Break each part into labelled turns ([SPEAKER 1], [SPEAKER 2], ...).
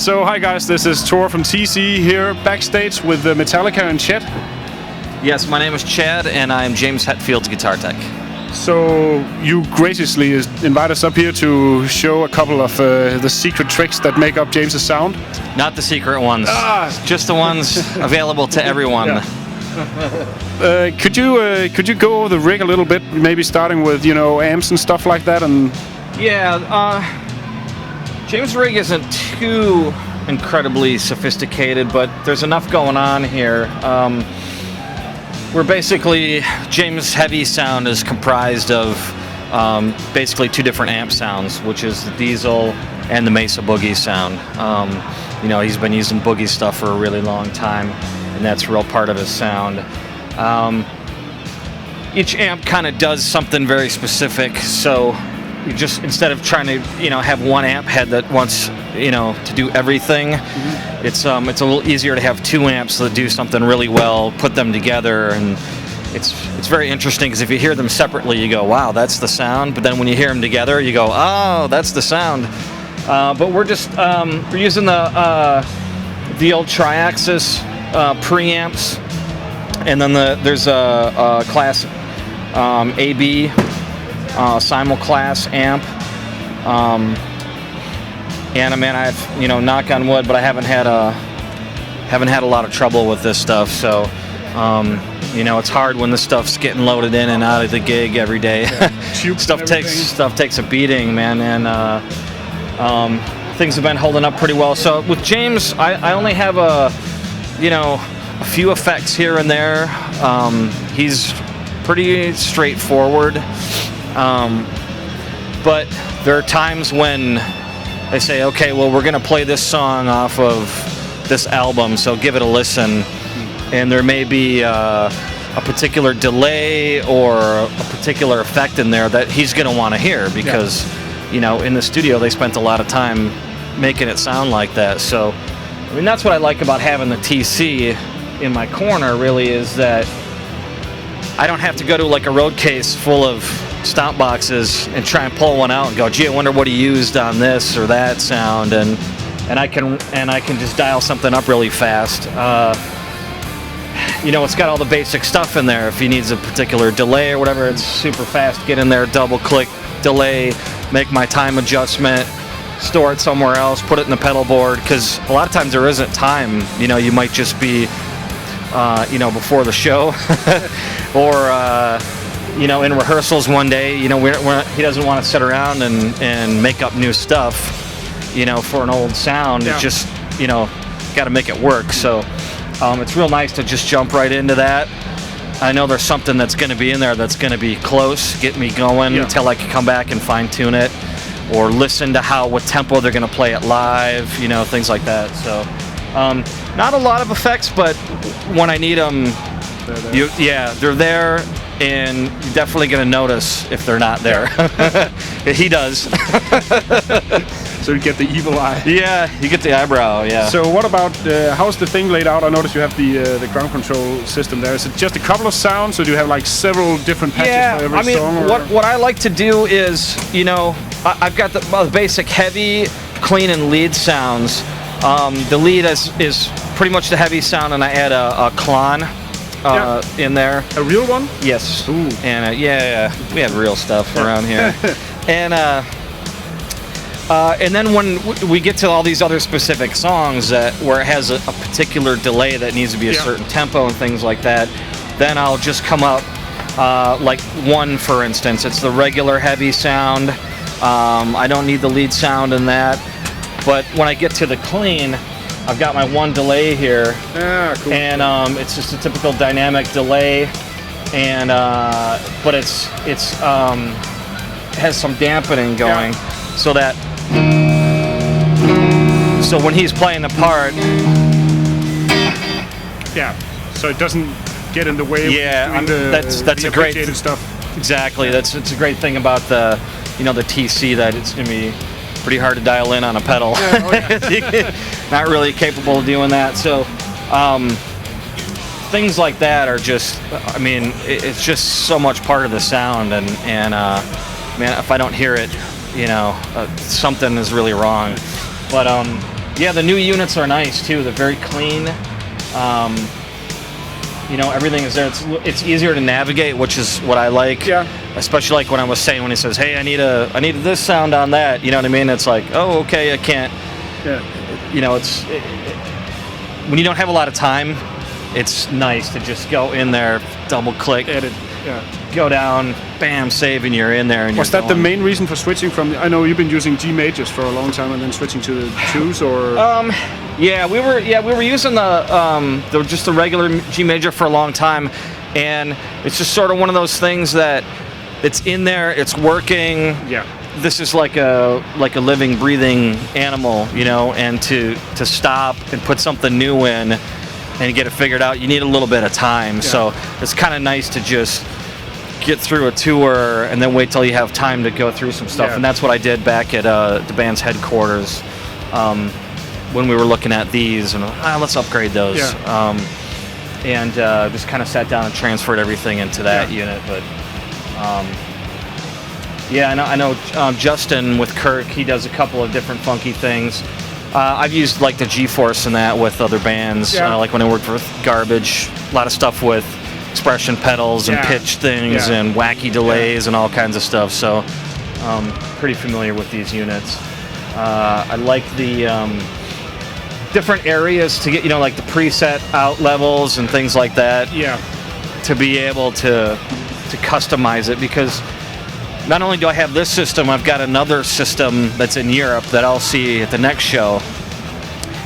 [SPEAKER 1] So hi guys, this is Tor from TC here backstage with Metallica and Chet.
[SPEAKER 2] Yes, my name is Chad and I'm James Hetfield's guitar tech.
[SPEAKER 1] So you graciously invite us up here to show a couple of the secret tricks that make up James's sound.
[SPEAKER 2] Not the secret ones, just the ones available to everyone.
[SPEAKER 1] Yeah. Could you go over the rig a little bit, maybe starting with amps and stuff like that? And
[SPEAKER 2] James' rig isn't too incredibly sophisticated, but there's enough going on here. We're basically, James' heavy sound is comprised of basically two different amp sounds, which is the Diesel and the Mesa Boogie sound. He's been using Boogie stuff for a really long time, and that's a real part of his sound. Each amp kind of does something very specific, so you just, instead of trying to have one amp head that wants to do everything, it's a little easier to have two amps that do something really well, put them together, and it's very interesting because if you hear them separately you go, wow, that's the sound, but then when you hear them together you go, oh, that's the sound. But we're just we're using the old Triaxis preamps, and then there's a class AB simulclass amp, and I've knock on wood, but I haven't had a lot of trouble with this stuff. So it's hard when this stuff's getting loaded in and out of the gig every day. stuff takes a beating, man, and things have been holding up pretty well. So with James, I only have a few effects here and there. He's pretty straightforward. But there are times when they say, okay, well, we're going to play this song off of this album, so give it a listen. And there may be a particular delay or a particular effect in there that he's going to want to hear because, in the studio they spent a lot of time making it sound like that. So, that's what I like about having the TC in my corner, really, is that I don't have to go to like a road case full of stomp boxes and try and pull one out and go, gee, I wonder what he used on this or that sound, and I can just dial something up really fast. It's got all the basic stuff in there. If he needs a particular delay or whatever, it's super fast. Get in there, double click, delay, make my time adjustment, store it somewhere else, put it in the pedal board, because a lot of times there isn't time. You might just be before the show or in rehearsals one day, he doesn't want to sit around and make up new stuff, for an old sound.
[SPEAKER 1] Yeah.
[SPEAKER 2] It's just, got to make it work. So it's real nice to just jump right into that. I know there's something that's going to be in there that's going to be close, get me going until I can come back and fine tune it, or listen to what tempo they're going to play it live, things like that. So not a lot of effects, but when I need them, they're there. And you're definitely going to notice if they're not there. He does.
[SPEAKER 1] So you get the evil eye.
[SPEAKER 2] Yeah, you get the eyebrow, yeah.
[SPEAKER 1] So what about, how's the thing laid out? I noticed you have the ground control system there. Is it just a couple of sounds, or do you have like several different patches for every song?
[SPEAKER 2] What I like to do is, I've got the basic heavy, clean, and lead sounds. The lead is pretty much the heavy sound, and I add a clon. In there.
[SPEAKER 1] A real one?
[SPEAKER 2] Yes.
[SPEAKER 1] Ooh.
[SPEAKER 2] And we have real stuff around here. And then when we get to all these other specific songs where it has a particular delay that needs to be a certain tempo and things like that, then I'll just come up like one, for instance. It's the regular heavy sound. I don't need the lead sound in that. But when I get to the clean, I've got my one delay here,
[SPEAKER 1] cool.
[SPEAKER 2] And it's just a typical dynamic delay, and but it has some dampening going, so when he's playing the part,
[SPEAKER 1] so it doesn't get in the way.
[SPEAKER 2] That's a great
[SPEAKER 1] stuff.
[SPEAKER 2] Exactly, it's a great thing about the the TC, that it's gonna be pretty hard to dial in on a pedal. Not really capable of doing that. So things like that are just, it's just so much part of the sound, and man, if I don't hear it, something is really wrong. But Yeah, the new units are nice too. They're very clean. You know, everything is there. It's easier to navigate, which is what I like.
[SPEAKER 1] Yeah.
[SPEAKER 2] Especially like when I was saying when he says, "Hey, I need this sound on that." You know what I mean? It's like, oh, okay, I can't.
[SPEAKER 1] Yeah.
[SPEAKER 2] You know, when you don't have a lot of time, it's nice to just go in there, double click,
[SPEAKER 1] edit. Yeah.
[SPEAKER 2] Go down, bam, save, and you're in there. And
[SPEAKER 1] was that the main reason for switching from? I know you've been using G majors for a long time, and then switching to the twos, or?
[SPEAKER 2] Yeah, we were using just the regular G major for a long time, and it's just sort of one of those things that it's in there, it's working.
[SPEAKER 1] Yeah.
[SPEAKER 2] This is like a living, breathing animal, you know, and to stop and put something new in and get it figured out, you need a little bit of time. Yeah. So it's kind of nice to just get through a tour and then wait till you have time to go through some stuff. Yeah. And that's what I did back at the band's headquarters when we were looking at these, and let's upgrade those. Yeah. And just kind of sat down and transferred everything into that unit. But I know Justin with Kirk, he does a couple of different funky things. I've used like the G-Force and that with other bands, like when I worked for Garbage, a lot of stuff with expression pedals and pitch things and wacky delays and all kinds of stuff, so pretty familiar with these units. I like the different areas to get, you know, like the preset out levels and things like that, to be able to customize it, because not only do I have this system, I've got another system that's in Europe that I'll see at the next show.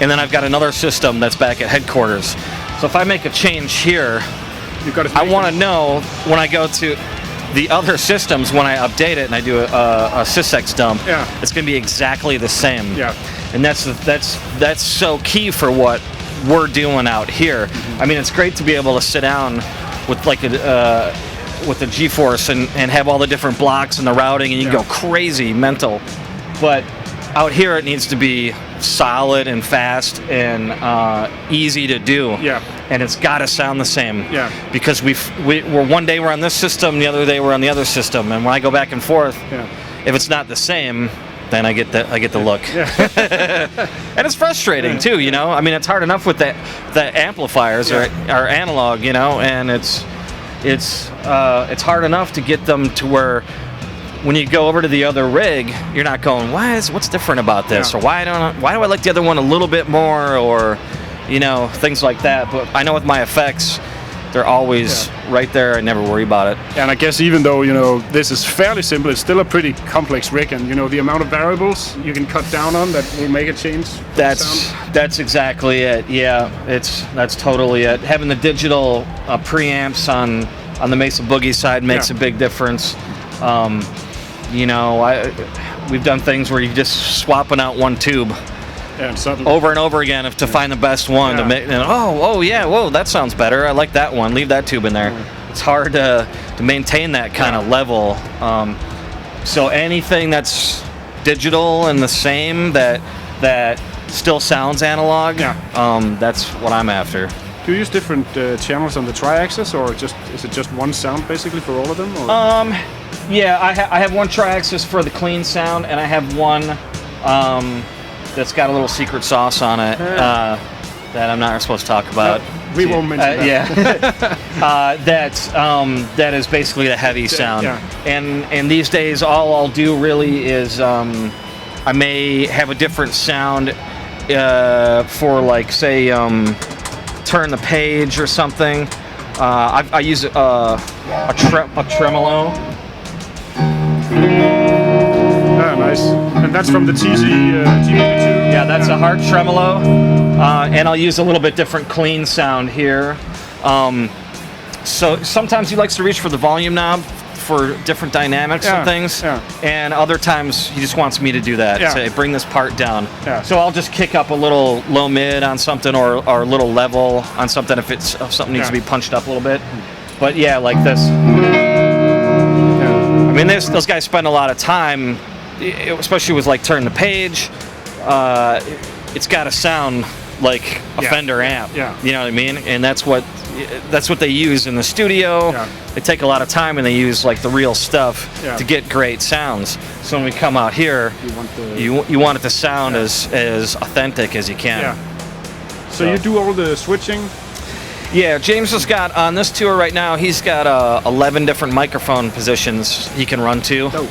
[SPEAKER 2] And then I've got another system that's back at headquarters. So if I make a change here, I want to know when I go to the other systems, when I update it and I do a SysX dump, it's going to be exactly the same. Yeah. And that's so key for what we're doing out here. Mm-hmm. I mean, it's great to be able to sit down with like with the G-Force and have all the different blocks and the routing, and you can go crazy mental. But out here it needs to be solid and fast and easy to do. Yeah. And it's got to sound the same. Yeah. Because we're one day we're on this system, the other day we're on the other system, and when I go back and forth, if it's not the same, then I get the look. Yeah. And it's frustrating too, you know. I mean, it's hard enough with the amplifiers or analog, you know, and it's hard enough to get them to where when you go over to the other rig, you're not going, what's different about this, or why do I like the other one a little bit more, or you know, things like that. But I know with my effects, they're always right there. I never worry about it.
[SPEAKER 1] And I guess even though, you know, this is fairly simple, it's still a pretty complex rig, and you know, the amount of variables you can cut down on that will make a change.
[SPEAKER 2] That's exactly it. Yeah, that's totally it. Having the digital preamps on the Mesa Boogie side makes a big difference. You know, we've done things where you're just swapping out one tube over and over again to find the best one to make. Whoa, that sounds better. I like that one. Leave that tube in there. It's hard to maintain that kind of level. So anything that's digital and the same that still sounds analog, that's what I'm after.
[SPEAKER 1] Do you use different channels on the tri-axis, or is it just one sound basically for all of them? Or?
[SPEAKER 2] Yeah, I have one tri-axis for the clean sound, and I have one that's got a little secret sauce on it that I'm not supposed to talk about.
[SPEAKER 1] No, we won't mention that.
[SPEAKER 2] Yeah, that is basically the heavy sound. Yeah. And these days, all I'll do really is I may have a different sound for, like, say, turn the page or something. I use a tremolo.
[SPEAKER 1] Nice. And that's from the TZ GBP2?
[SPEAKER 2] Yeah, that's a hard tremolo. And I'll use a little bit different clean sound here. So sometimes he likes to reach for the volume knob for different dynamics and things. Yeah. And other times he just wants me to do that. Yeah. Say, bring this part down. Yeah. So I'll just kick up a little low mid on something, or a little level on something if something needs to be punched up a little bit. But yeah, like this. I mean, those guys spend a lot of time, especially with like turn the page. It's got to sound like a Fender amp. Yeah. You know what I mean? And that's what that's what they use in the studio.
[SPEAKER 1] Yeah.
[SPEAKER 2] They take a lot of time and they use like the real stuff to get great sounds. So when we come out here, you want it to sound as authentic as you can.
[SPEAKER 1] Yeah. So you do all the switching?
[SPEAKER 2] Yeah, James has got, on this tour right now, he's got 11 different microphone positions he can run to.
[SPEAKER 1] Oh.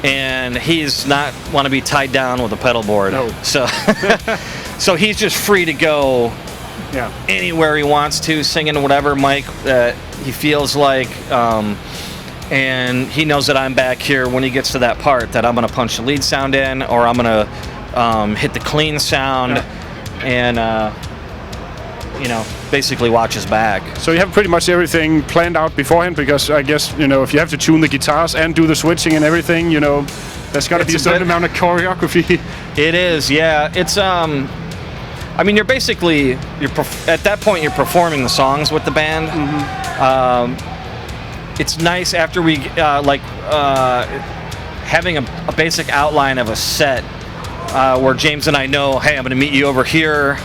[SPEAKER 2] And he's not want to be tied down with a pedal board.
[SPEAKER 1] No.
[SPEAKER 2] So, so he's just free to go anywhere he wants to, singing whatever mic that he feels like. And he knows that I'm back here when he gets to that part that I'm going to punch the lead sound in, or I'm going to hit the clean sound, and basically watch his back.
[SPEAKER 1] So you have pretty much everything planned out beforehand, because I guess, if you have to tune the guitars and do the switching and everything, there's got to be a certain amount of choreography.
[SPEAKER 2] It is, yeah. It's, I mean, you're basically, at that point, you're performing the songs with the band. Mm-hmm. It's nice after we, having a basic outline of a set, where James and I know, hey, I'm going to meet you over here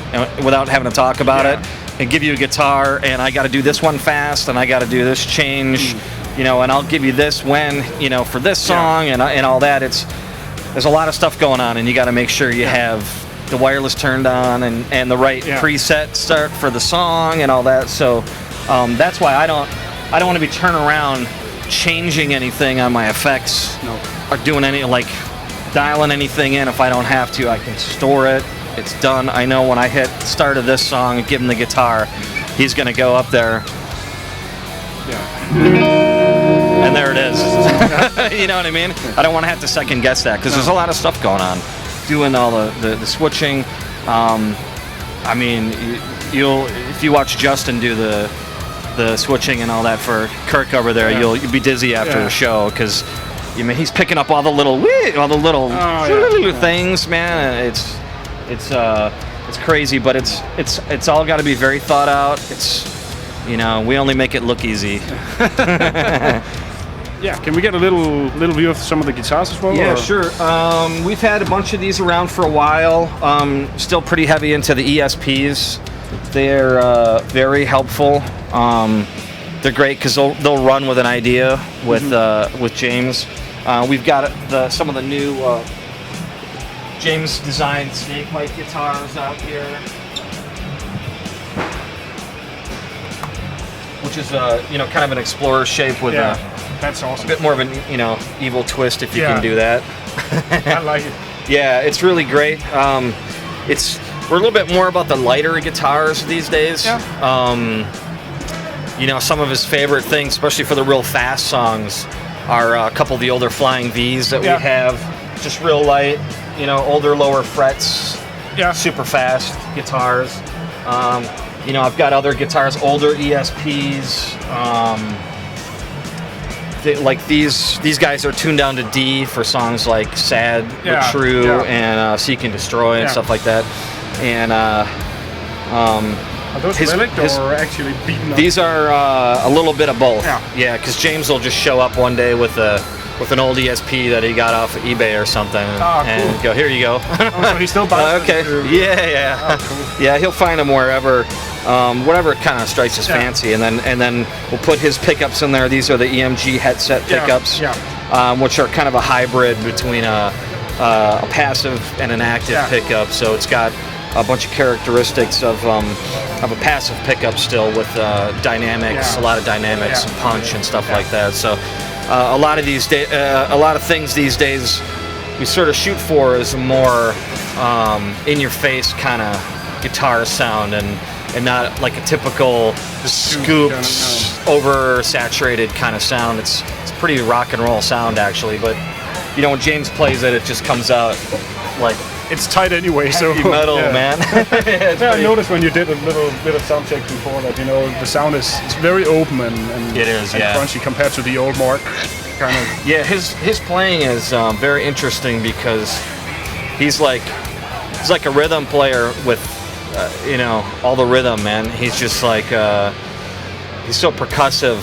[SPEAKER 2] without having to talk about it, and give you a guitar, and I got to do this one fast, and I got to do this change, and I'll give you this for this song, and all that. There's a lot of stuff going on, and you got to make sure you have the wireless turned on and the right preset start for the song and all that. So that's why I don't want to be turning around changing anything on my effects or doing any dialing anything in if I don't have to. I can store it. It's done. I know when I hit start of this song and give him the guitar, he's going to go up there. And there it is. You know what I mean? I don't want to have to second guess that, because there's a lot of stuff going on. Doing all the switching. I mean, if you watch Justin do the switching and all that for Kirk over there, you'll be dizzy after the show, because he's picking up all the little things, man. It's crazy, but it's all got to be very thought out. It's we only make it look easy.
[SPEAKER 1] Yeah, can we get a little view of some of the guitars as well?
[SPEAKER 2] Yeah, sure. We've had a bunch of these around for a while. Still pretty heavy into the ESPs. They're very helpful. They're great because they'll run with an idea with James. We've got some of the new James designed snake mic guitars out here, which is kind of an explorer shape with
[SPEAKER 1] that's awesome.
[SPEAKER 2] A bit more of an evil twist if you can do that.
[SPEAKER 1] I like it.
[SPEAKER 2] Yeah, it's really great. We're a little bit more about the lighter guitars these days.
[SPEAKER 1] Yeah.
[SPEAKER 2] Some of his favorite things, especially for the real fast songs, are a couple of the older Flying V's that we have. Just real light, older lower frets, super fast guitars. I've got other guitars, older ESPs. These guys are tuned down to D for songs like Sad but True and Seek and Destroy and stuff like that. And
[SPEAKER 1] are those relic or actually beaten up?
[SPEAKER 2] These are a little bit of both. Yeah, because James will just show up one day with an old ESP that he got off of eBay or something, and go, here you go.
[SPEAKER 1] So he still buys
[SPEAKER 2] okay. Yeah.
[SPEAKER 1] Oh, cool.
[SPEAKER 2] Yeah, he'll find them wherever, whatever kind of strikes his fancy, and then we'll put his pickups in there. These are the EMG headset pickups, which are kind of a hybrid between a passive and an active pickup. So it's got a bunch of characteristics of a passive pickup still with dynamics, a lot of dynamics and punch and stuff like that. So a lot of things these days we sort of shoot for is a more in-your-face kind of guitar sound, and not like a typical scooped, oversaturated kind of sound. It's pretty rock and roll sound actually, but when James plays it, it just comes out like
[SPEAKER 1] it's tight anyway. So
[SPEAKER 2] metal, man.
[SPEAKER 1] I noticed when you did a little bit of sound check before that the sound it's very open and
[SPEAKER 2] it is
[SPEAKER 1] crunchy compared to the old Mark kind of.
[SPEAKER 2] Yeah, his playing is very interesting because he's like a rhythm player with all the rhythm, man. He's just like he's so percussive.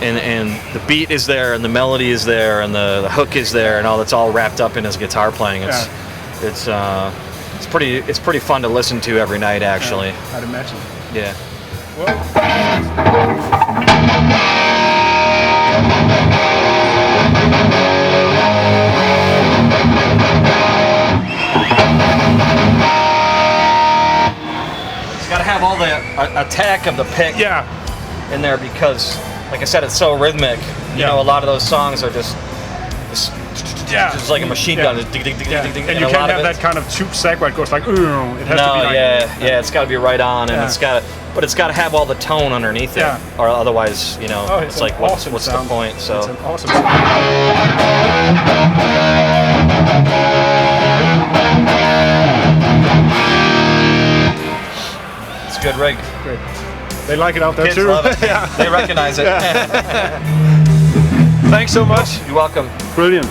[SPEAKER 2] And the beat is there, and the melody is there, and the hook is there, and all that's all wrapped up in his guitar playing. It's pretty fun to listen to every night, actually.
[SPEAKER 1] I'd imagine.
[SPEAKER 2] Yeah. It's got to have all the attack of the pick in there because, like I said, it's so rhythmic. You know, a lot of those songs are just like a machine gun. Just dig, dig, dig, dig, dig,
[SPEAKER 1] and you can't have that kind of tube sack where it goes like, it has to be like,
[SPEAKER 2] it's got to be right on, and it's got to have all the tone underneath it, or otherwise, you know, it's like what's the point? So
[SPEAKER 1] it's an awesome sound.
[SPEAKER 2] It's a good rig.
[SPEAKER 1] Great. They like it out there
[SPEAKER 2] Kids
[SPEAKER 1] too.
[SPEAKER 2] love it. They recognize it.
[SPEAKER 1] Thanks so much.
[SPEAKER 2] You're welcome.
[SPEAKER 1] Brilliant.